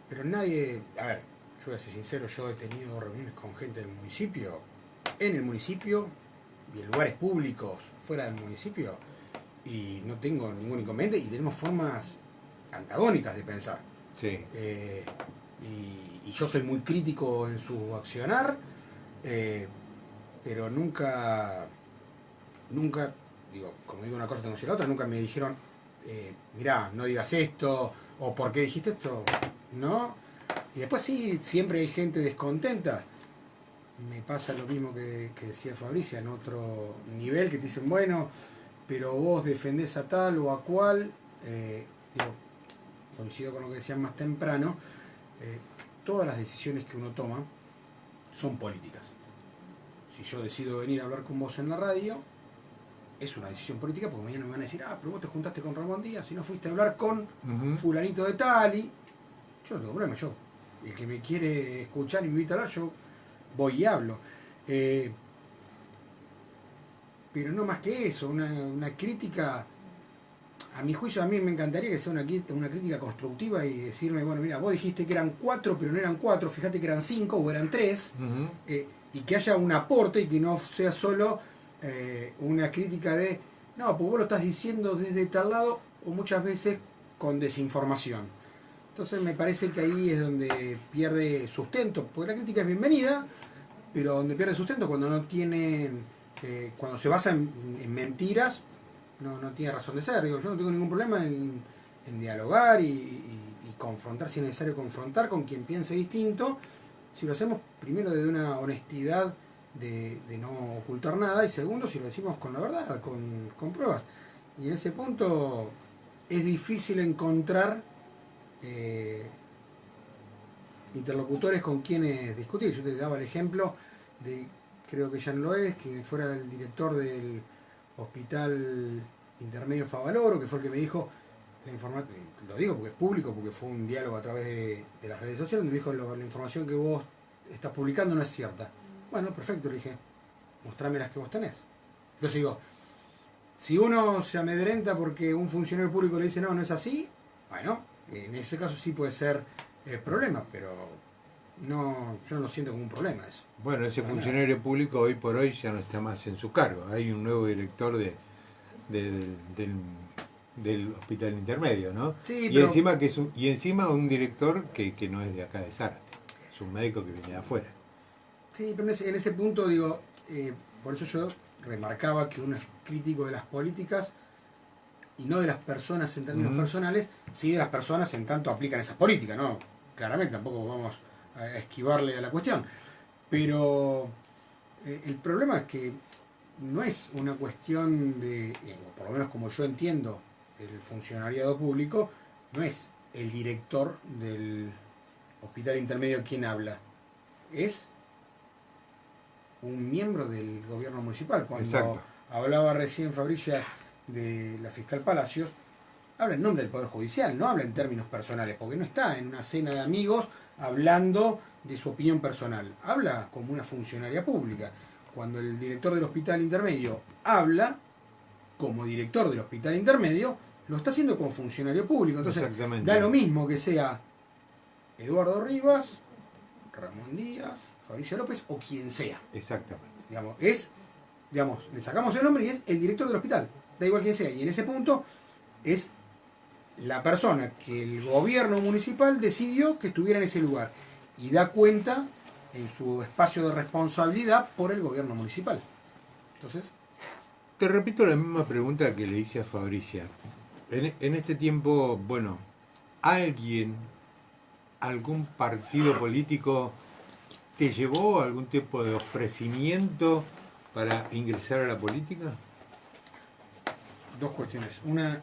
pero nadie, a ver, yo voy a ser sincero, yo he tenido reuniones con gente del municipio, en el municipio y en lugares públicos fuera del municipio, y no tengo ningún inconveniente y tenemos formas antagónicas de pensar. Sí. Y yo soy muy crítico en su accionar, pero nunca, digo, como digo una cosa, tengo que decir la otra, nunca me dijeron, mirá, no digas esto, o ¿por qué dijiste esto? ¿No? Y después sí, siempre hay gente descontenta. Me pasa lo mismo que decía Fabricia, en otro nivel, que te dicen, bueno, pero vos defendés a tal o a cual, digo, coincido con lo que decían más temprano, todas las decisiones que uno toma son políticas. Si yo decido venir a hablar con vos en la radio, es una decisión política, porque mañana me van a decir, pero vos te juntaste con Ramón Díaz y no fuiste a hablar con fulanito de tal, y yo no tengo problema, yo, el que me quiere escuchar y me invita a hablar, yo voy y hablo. Pero no más que eso, una crítica, a mi juicio, a mí me encantaría que sea una crítica constructiva y decirme, bueno, mira, vos dijiste que eran 4, pero no eran 4, fíjate que eran 5 o eran 3, y que haya un aporte y que no sea solo una crítica de, no, pues vos lo estás diciendo desde tal lado, o muchas veces con desinformación. Entonces me parece que ahí es donde pierde sustento, porque la crítica es bienvenida, pero donde pierde sustento cuando no tienen, cuando se basa en mentiras, no tiene razón de ser. Digo, yo no tengo ningún problema en dialogar y confrontar, si es necesario confrontar con quien piense distinto, si lo hacemos primero desde una honestidad de no ocultar nada, y segundo, si lo decimos con la verdad, con pruebas. Y en ese punto es difícil encontrar interlocutores con quienes discutir. Yo te daba el ejemplo de, creo que Jean Loés, que fuera el director del Hospital Intermedio Favaloro, que fue el que me dijo la información, lo digo porque es público, porque fue un diálogo a través de las redes sociales, donde me dijo la información que vos estás publicando no es cierta. Bueno, perfecto, le dije, mostrame las que vos tenés. Entonces digo, si uno se amedrenta porque un funcionario público le dice no es así, bueno, en ese caso sí puede ser problema, pero yo no siento como un problema eso. Bueno, ese Para funcionario nada. público hoy por hoy ya no está más en su cargo. Hay un nuevo director del hospital intermedio, ¿no? Sí, Y pero encima y encima un director que no es de acá de Zárate, es un médico que viene de afuera. sí, pero en ese punto digo, por eso yo remarcaba que uno es crítico de las políticas y no de las personas en términos personales, sí de las personas en tanto aplican esas políticas, ¿no? Claramente tampoco vamos a esquivarle a la cuestión. Pero el problema es que no es una cuestión de, o por lo menos como yo entiendo el funcionariado público, no es el director del hospital intermedio quien habla, es un miembro del gobierno municipal. Cuando Exacto. hablaba recién Fabricia de la fiscal Palacios, habla en nombre del Poder Judicial, no habla en términos personales, porque no está en una cena de amigos hablando de su opinión personal, habla como una funcionaria pública. Cuando el director del hospital intermedio habla como director del hospital intermedio, lo está haciendo como funcionario público. Entonces, Exactamente. da lo mismo que sea Eduardo Rivas, Ramón Díaz, Fabricio López o quien sea. Exactamente. Digamos, le sacamos el nombre y es el director del hospital, da igual quién sea. Y en ese punto es la persona que el gobierno municipal decidió que estuviera en ese lugar y da cuenta en su espacio de responsabilidad por el gobierno municipal. Entonces, Te repito la misma pregunta que le hice a Fabricia. En este tiempo, bueno, algún partido político te llevó a algún tipo de ofrecimiento para ingresar a la política? dos cuestiones. Una,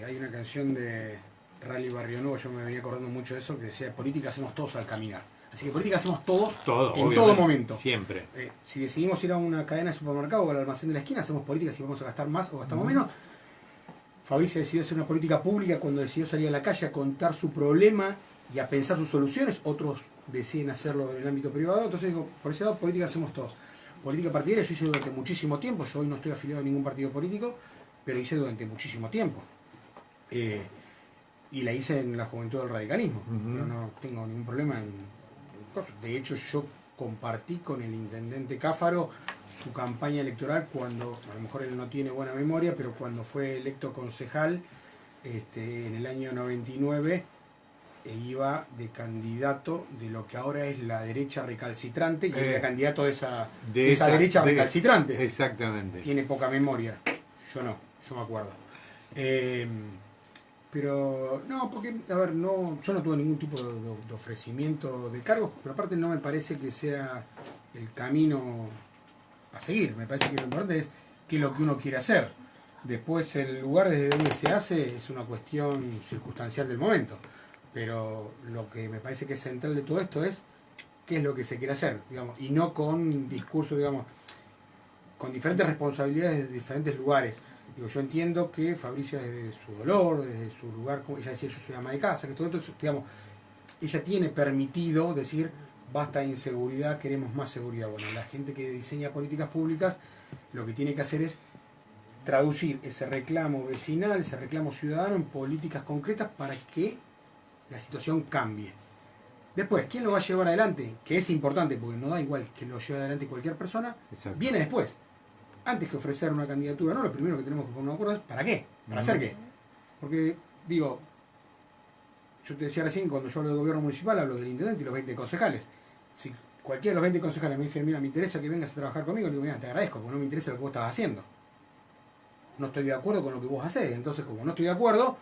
hay una canción de Rally Barrio Nuevo, yo me venía acordando mucho de eso, que decía, política hacemos todos al caminar. Así que política hacemos todos Todo, en obviamente, todo momento. siempre. Si decidimos ir a una cadena de supermercado o al almacén de la esquina, hacemos política si vamos a gastar más o gastamos menos. Fabricia decidió hacer una política pública cuando decidió salir a la calle a contar su problema y a pensar sus soluciones. Otros deciden hacerlo en el ámbito privado. Entonces digo, por ese lado, política hacemos todos. Política partidaria yo hice durante muchísimo tiempo. Yo hoy no estoy afiliado a ningún partido político, pero hice durante muchísimo tiempo. Y la hice en la juventud del radicalismo. Yo no tengo ningún problema en cosas. De hecho, yo compartí con el intendente Cáfaro su campaña electoral cuando, a lo mejor él no tiene buena memoria, pero cuando fue electo concejal en el año 99, iba de candidato de lo que ahora es la derecha recalcitrante, y era candidato de esa derecha recalcitrante. Exactamente. Tiene poca memoria, yo no, yo me acuerdo. Pero no, porque, a ver, yo no tuve ningún tipo de ofrecimiento de cargos, pero aparte no me parece que sea el camino a seguir. Me parece que lo importante es qué es lo que uno quiere hacer. Después el lugar desde donde se hace es una cuestión circunstancial del momento. Pero lo que me parece que es central de todo esto es qué es lo que se quiere hacer, digamos, y no con discursos, digamos, con diferentes responsabilidades de diferentes lugares. Digo, yo entiendo que Fabricia desde su dolor, desde su lugar, como ella decía, yo soy ama de casa, que todo esto, digamos, ella tiene permitido decir, basta de inseguridad, queremos más seguridad. Bueno, la gente que diseña políticas públicas lo que tiene que hacer es traducir ese reclamo vecinal, ese reclamo ciudadano en políticas concretas para que la situación cambie. Después, ¿quién lo va a llevar adelante? Que es importante, porque no da igual que lo lleve adelante cualquier persona. Exacto. Viene después. Antes que ofrecer una candidatura, no, lo primero que tenemos que poner de acuerdo es ¿para qué? ¿Para hacer qué? Porque, digo, yo te decía recién, cuando yo hablo de gobierno municipal, hablo del intendente y los 20 concejales. Si cualquiera de los 20 concejales me dice, mira, me interesa que vengas a trabajar conmigo, le digo, mira, te agradezco, porque no me interesa lo que vos estás haciendo. No estoy de acuerdo con lo que vos hacés. Entonces, como no estoy de acuerdo,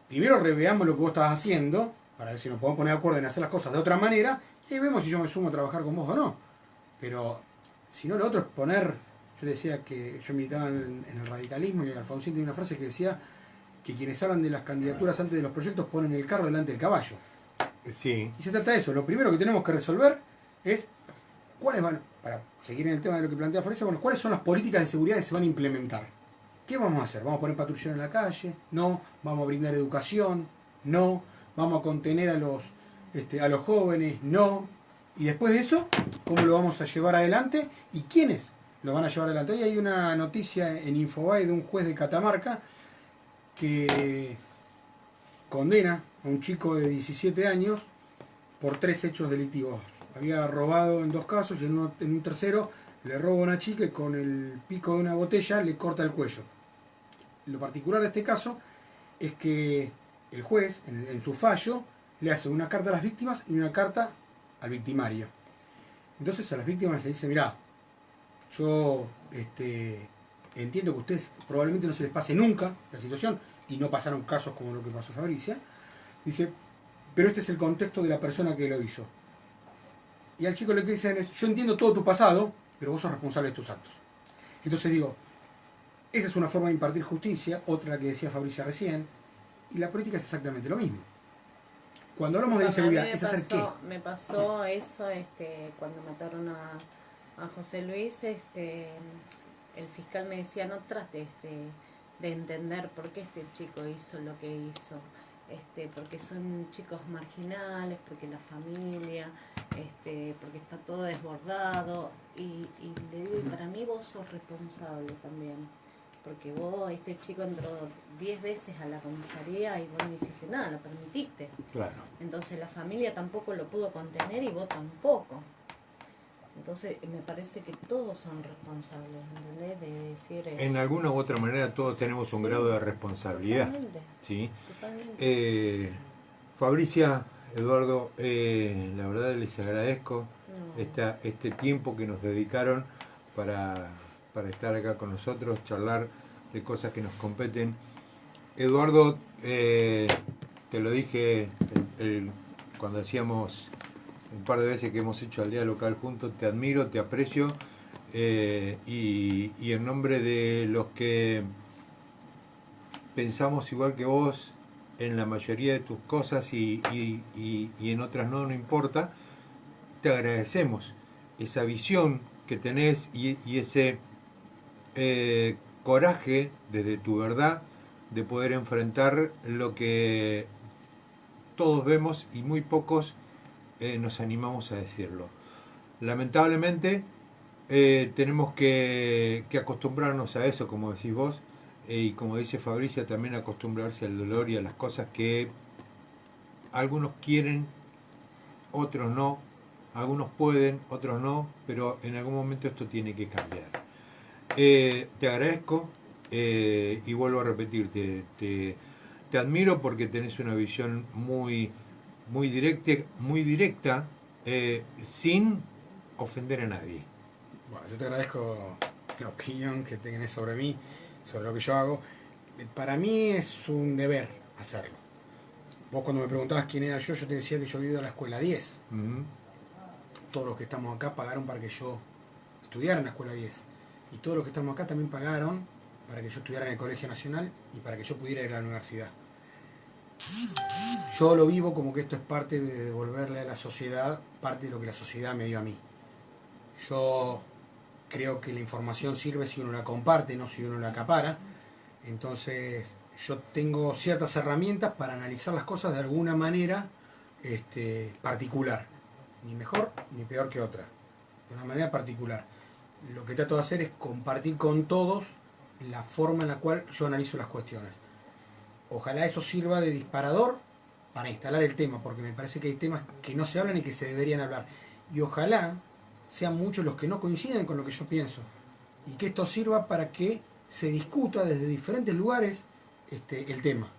primero reveamos lo que vos estás haciendo, para ver si nos podemos poner de acuerdo en hacer las cosas de otra manera, y vemos si yo me sumo a trabajar con vos o no. Pero, si no, lo otro es poner, yo decía que yo militaba en el radicalismo, y Alfonsín tiene una frase que decía que quienes hablan de las candidaturas antes de los proyectos ponen el carro delante del caballo. Sí. Y se trata de eso. Lo primero que tenemos que resolver es cuáles van, para seguir en el tema de lo que plantea Fabricio, bueno, cuáles son las políticas de seguridad que se van a implementar. ¿Qué vamos a hacer? ¿Vamos a poner patrullero en la calle? No. ¿Vamos a brindar educación? No. ¿Vamos a contener a los jóvenes? No. Y después de eso, ¿cómo lo vamos a llevar adelante? ¿Y quiénes lo van a llevar adelante? Hoy hay una noticia en Infobae de un juez de Catamarca que condena a un chico de 17 años por 3 hechos delictivos. Había robado en 2 casos y en un tercero le roba a una chica y con el pico de una botella le corta el cuello. Lo particular de este caso es que el juez, en su fallo, le hace una carta a las víctimas y una carta al victimario. Entonces a las víctimas le dice, mirá, yo entiendo que a ustedes probablemente no se les pase nunca la situación, y no pasaron casos como lo que pasó a Fabricia. Dice, pero este es el contexto de la persona que lo hizo. Y al chico lo que dicen es, yo entiendo todo tu pasado, pero vos sos responsable de tus actos. Entonces digo, esa es una forma de impartir justicia, otra la que decía Fabricia recién, y la política es exactamente lo mismo. Cuando hablamos de inseguridad, ¿es hacer qué? Me pasó eso cuando mataron a José Luis, el fiscal me decía, no trates de entender por qué este chico hizo lo que hizo, porque son chicos marginales, porque la familia, porque está todo desbordado, y le digo, y para mí vos sos responsable también, porque vos, este chico entró 10 veces a la comisaría y vos no hiciste nada, lo permitiste. Claro. Entonces la familia tampoco lo pudo contener y vos tampoco. Entonces me parece que todos son responsables, ¿entendés? De decir... En alguna u otra manera todos tenemos un grado de responsabilidad. Totalmente. ¿Sí? Totalmente. Fabricia, Eduardo, la verdad les agradezco No. este tiempo que nos dedicaron para estar acá con nosotros, charlar de cosas que nos competen. Eduardo, te lo dije cuando hacíamos un par de veces que hemos hecho al Día Local juntos, te admiro, te aprecio, y en nombre de los que pensamos igual que vos en la mayoría de tus cosas y en otras no importa, te agradecemos esa visión que tenés y ese coraje desde tu verdad de poder enfrentar lo que todos vemos y muy pocos nos animamos a decirlo. Lamentablemente tenemos que acostumbrarnos a eso, como decís vos, y como dice Fabricia, también acostumbrarse al dolor y a las cosas que algunos quieren, otros no, algunos pueden, otros no, pero en algún momento esto tiene que cambiar. Te agradezco y vuelvo a repetirte, te admiro porque tenés una visión muy directa, sin ofender a nadie. Bueno, yo te agradezco la opinión que tenés sobre mí, sobre lo que yo hago. Para mí es un deber hacerlo. Vos cuando me preguntabas quién era yo te decía que yo había ido a la escuela 10. Todos los que estamos acá pagaron para que yo estudiara en la escuela 10. Y todos los que estamos acá también pagaron para que yo estudiara en el Colegio Nacional y para que yo pudiera ir a la universidad. Yo lo vivo como que esto es parte de devolverle a la sociedad parte de lo que la sociedad me dio a mí. Yo creo que la información sirve si uno la comparte, no si uno la acapara. Entonces yo tengo ciertas herramientas para analizar las cosas de alguna manera particular. Ni mejor ni peor que otra. De una manera particular. Lo que trato de hacer es compartir con todos la forma en la cual yo analizo las cuestiones. Ojalá eso sirva de disparador para instalar el tema, porque me parece que hay temas que no se hablan y que se deberían hablar. Y ojalá sean muchos los que no coinciden con lo que yo pienso. Y que esto sirva para que se discuta desde diferentes lugares el tema.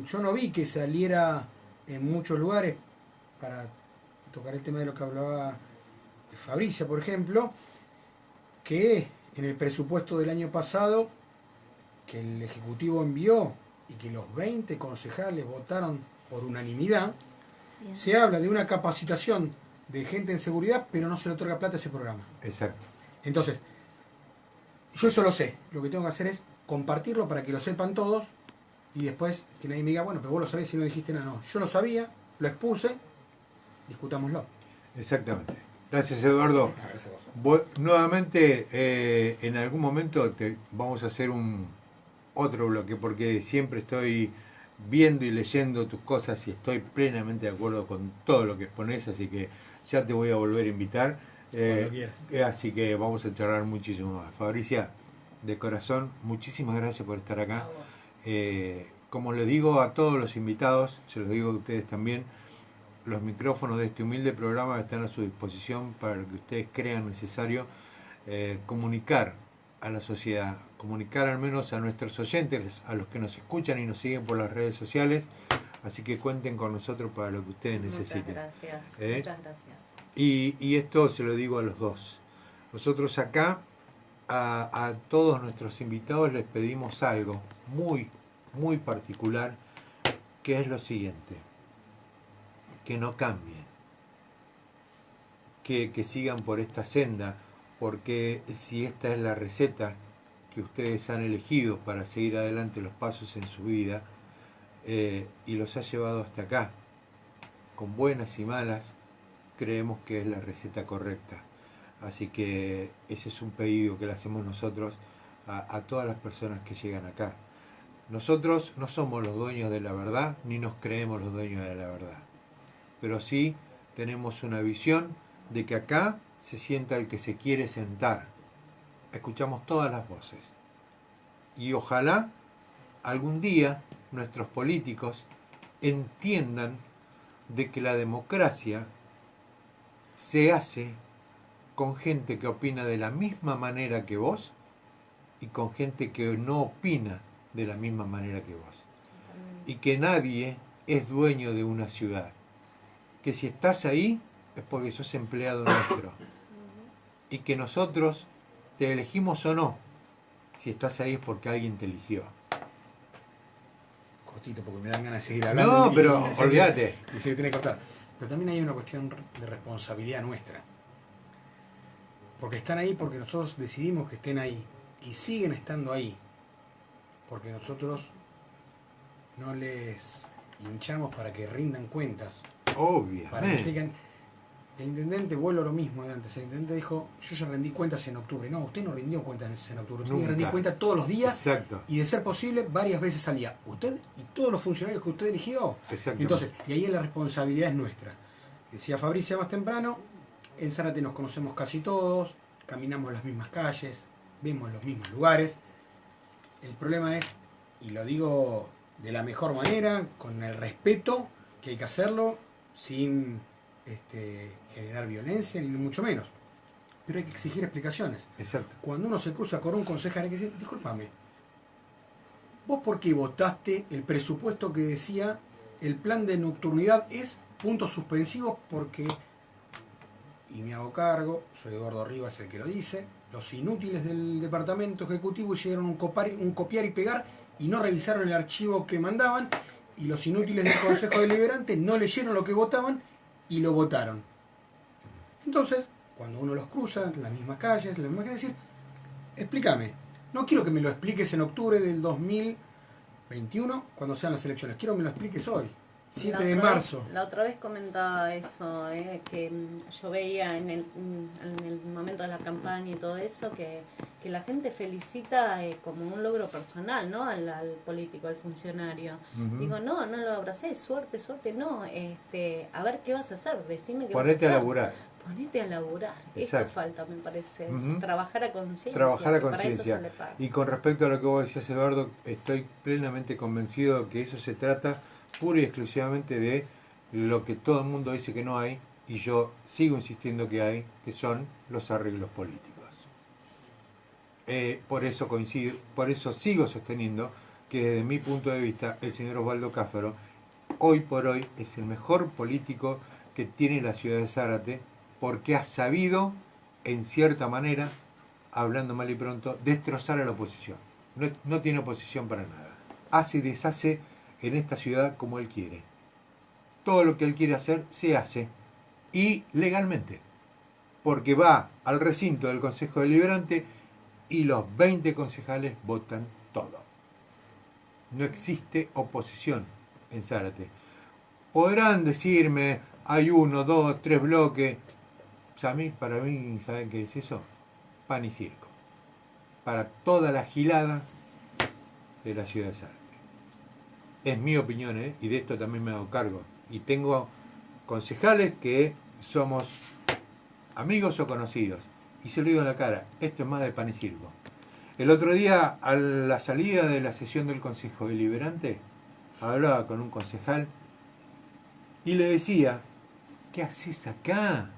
yo no vi que saliera en muchos lugares para tocar el tema de lo que hablaba Fabricia, por ejemplo, que en el presupuesto del año pasado que el Ejecutivo envió y que los 20 concejales votaron por unanimidad, Bien. se habla de una capacitación de gente en seguridad, pero no se le otorga plata a ese programa. Exacto. Entonces, yo eso lo sé. Lo que tengo que hacer es compartirlo para que lo sepan todos y después que nadie me diga, bueno, pero vos lo sabés si no dijiste nada. No, yo lo sabía, lo expuse, discutámoslo. Exactamente. Gracias, Eduardo. Gracias a vos. Nuevamente, en algún momento vamos a hacer otro bloque, porque siempre estoy viendo y leyendo tus cosas y estoy plenamente de acuerdo con todo lo que expones, así que ya te voy a volver a invitar. Cuando quieras. Así que vamos a charlar muchísimo más. Fabricia, de corazón, muchísimas gracias por estar acá. Como le digo a todos los invitados, se los digo a ustedes también, los micrófonos de este humilde programa están a su disposición para lo que ustedes crean necesario comunicar a la sociedad, comunicar al menos a nuestros oyentes, a los que nos escuchan y nos siguen por las redes sociales. Así que cuenten con nosotros para lo que ustedes necesiten. Muchas gracias, muchas gracias. Y esto se lo digo a los dos. Nosotros acá, a todos nuestros invitados les pedimos algo muy, muy particular, que es lo siguiente: que no cambien, que sigan por esta senda, porque si esta es la receta que ustedes han elegido para seguir adelante los pasos en su vida, y los ha llevado hasta acá, con buenas y malas, creemos que es la receta correcta. Así que ese es un pedido que le hacemos nosotros a todas las personas que llegan acá. Nosotros no somos los dueños de la verdad, ni nos creemos los dueños de la verdad, pero sí tenemos una visión de que acá se sienta el que se quiere sentar. Escuchamos todas las voces. Y ojalá algún día nuestros políticos entiendan de que la democracia se hace con gente que opina de la misma manera que vos y con gente que no opina de la misma manera que vos. Y que nadie es dueño de una ciudad. Que si estás ahí es porque sos empleado nuestro. Y que nosotros te elegimos o no. Si estás ahí es porque alguien te eligió. Cortito, porque me dan ganas de seguir hablando. No, pero olvídate. Y se tiene que cortar. Pero también hay una cuestión de responsabilidad nuestra. Porque están ahí porque nosotros decidimos que estén ahí. Y siguen estando ahí. Porque nosotros no les hinchamos para que rindan cuentas. Para que Obviamente. expliquen. El intendente, vuelvo a lo mismo de antes. El intendente dijo, yo ya rendí cuentas en octubre. No, usted no rindió cuentas en octubre. Usted Nunca. rendí cuentas todos los días. Exacto. Y de ser posible, varias veces al día. Usted y todos los funcionarios que usted eligió. Exactamente. Entonces, y ahí la responsabilidad es nuestra. Decía Fabricia más temprano, en Zárate nos conocemos casi todos, caminamos las mismas calles, vemos los mismos lugares. El problema es, y lo digo de la mejor manera, con el respeto que hay que hacerlo, sin generar violencia, ni mucho menos. Pero hay que exigir explicaciones. Exacto. Cuando uno se cruza con un concejal hay que decir, discúlpame, ¿vos por qué votaste el presupuesto que decía el plan de nocturnidad es puntos suspensivos porque, y me hago cargo, soy Eduardo Rivas el que lo dice, los inútiles del departamento ejecutivo hicieron un copiar y pegar y no revisaron el archivo que mandaban, y los inútiles del Consejo Deliberante no leyeron lo que votaban y lo votaron. Entonces, cuando uno los cruza en las mismas calles, las mismas que decir, explícame. No quiero que me lo expliques en octubre del 2021, cuando sean las elecciones. Quiero que me lo expliques hoy, 7 de marzo. La otra vez comentaba eso, que yo veía en el momento de la campaña y todo eso, que la gente felicita como un logro personal, ¿no? Al político, al funcionario. Ujú. Digo, no lo abracé, suerte, no. A ver qué vas a hacer, decime qué Ponete vas a a hacer. laburar. Ponete a laburar. Exacto. Esto falta, me parece. Ujú. Trabajar a conciencia. Trabajar a que para eso conciencia. se le paga. Y con respecto a lo que vos decías, Eduardo, estoy plenamente convencido de que eso se trata pura y exclusivamente de lo que todo el mundo dice que no hay, y yo sigo insistiendo que hay, que son los arreglos políticos. Por eso sigo sosteniendo que desde mi punto de vista el señor Osvaldo Cáfaro hoy por hoy es el mejor político que tiene la ciudad de Zárate, porque ha sabido, en cierta manera, hablando mal y pronto, destrozar a la oposición. No tiene oposición para nada. Hace y deshace en esta ciudad como él quiere. Todo lo que él quiere hacer, se hace. Y legalmente. Porque va al recinto del Consejo Deliberante y los 20 concejales votan todo. No existe oposición en Zárate. Podrán decirme, hay 1, 2, 3 bloques. Para mí, ¿saben qué es eso? Pan y circo. Para toda la gilada de la ciudad de Zárate. Es mi opinión, ¿eh? Y de esto también me hago cargo. Y tengo concejales que somos amigos o conocidos. Y se lo digo en la cara, esto es más de pan y circo. El otro día, a la salida de la sesión del Consejo Deliberante, hablaba con un concejal y le decía, ¿qué haces acá?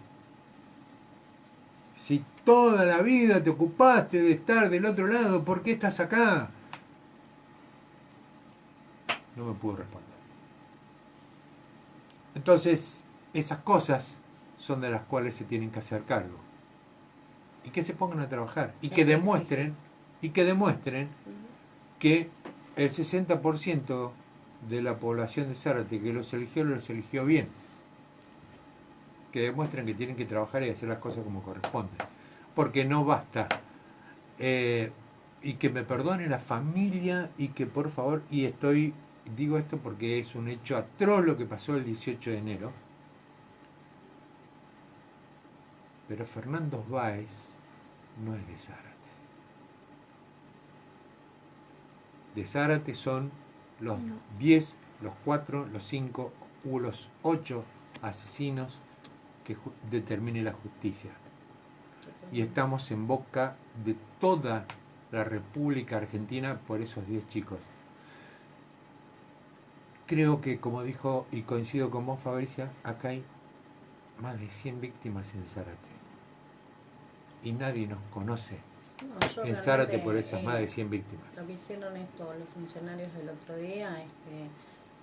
Si toda la vida te ocupaste de estar del otro lado, ¿por qué estás acá? No me pudo responder. Entonces, esas cosas son de las cuales se tienen que hacer cargo. Y que se pongan a trabajar. Y que demuestren que el 60% de la población de Zárate que los eligió bien. Que demuestren que tienen que trabajar y hacer las cosas como corresponde. Porque no basta. Y que me perdone la familia y que por favor, digo esto porque es un hecho atroz lo que pasó el 18 de enero. Pero Fernando Báez no es de Zárate. De Zárate son los 10, los 4, los 5 o los 8 asesinos que determine la justicia. Y estamos en boca de toda la República Argentina por esos 10 chicos. Creo que, como dijo, y coincido con vos, Fabricia, acá hay más de 100 víctimas en Zárate. Y nadie nos conoce en Zárate por esas más de 100 víctimas. Lo que hicieron los funcionarios el otro día,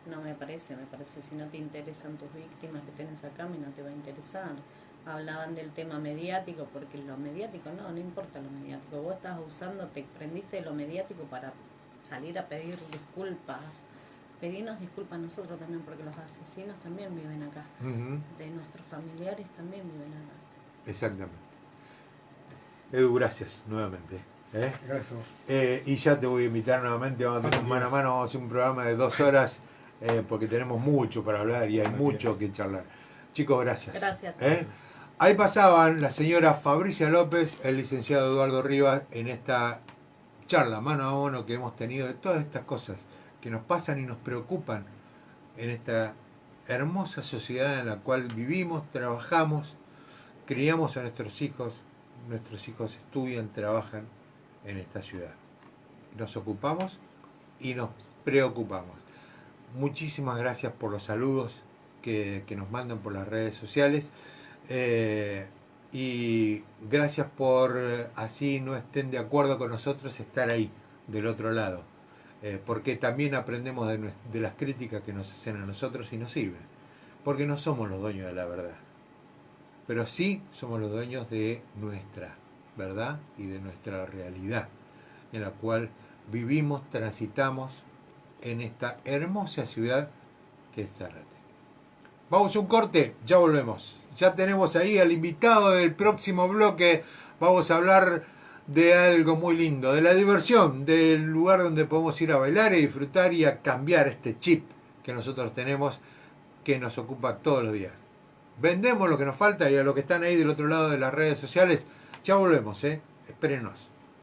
no me parece, si no te interesan tus víctimas que tenés acá, a mí no te va a interesar. Hablaban del tema mediático, porque lo mediático no importa lo mediático. Vos estás te prendiste de lo mediático para salir a pedir disculpas. Pedirnos disculpas nosotros también, porque los asesinos también viven acá. De nuestros familiares también viven acá. Exactamente. Edu, gracias nuevamente. Gracias. Y ya te voy a invitar nuevamente, vamos a tener un mano a mano, vamos a hacer un programa de 2 horas, porque tenemos mucho para hablar y hay mucho que charlar. Chicos, gracias. Gracias. Ahí pasaban la señora Fabricia López, el licenciado Eduardo Rivas, en esta charla mano a mano que hemos tenido de todas estas cosas que nos pasan y nos preocupan en esta hermosa sociedad en la cual vivimos, trabajamos, criamos a nuestros hijos estudian, trabajan en esta ciudad. Nos ocupamos y nos preocupamos. Muchísimas gracias por los saludos que nos mandan por las redes sociales. Y gracias por, así no estén de acuerdo con nosotros, estar ahí, del otro lado. Porque también aprendemos de las críticas que nos hacen a nosotros y nos sirven. Porque no somos los dueños de la verdad. Pero sí somos los dueños de nuestra verdad y de nuestra realidad, en la cual vivimos, transitamos en esta hermosa ciudad que es Zárate. Vamos a un corte, ya volvemos. Ya tenemos ahí al invitado del próximo bloque. Vamos a hablar de algo muy lindo, de la diversión, del lugar donde podemos ir a bailar y disfrutar y a cambiar este chip que nosotros tenemos, que nos ocupa todos los días. Vendemos lo que nos falta y a los que están ahí del otro lado de las redes sociales, ya volvemos, espérenos.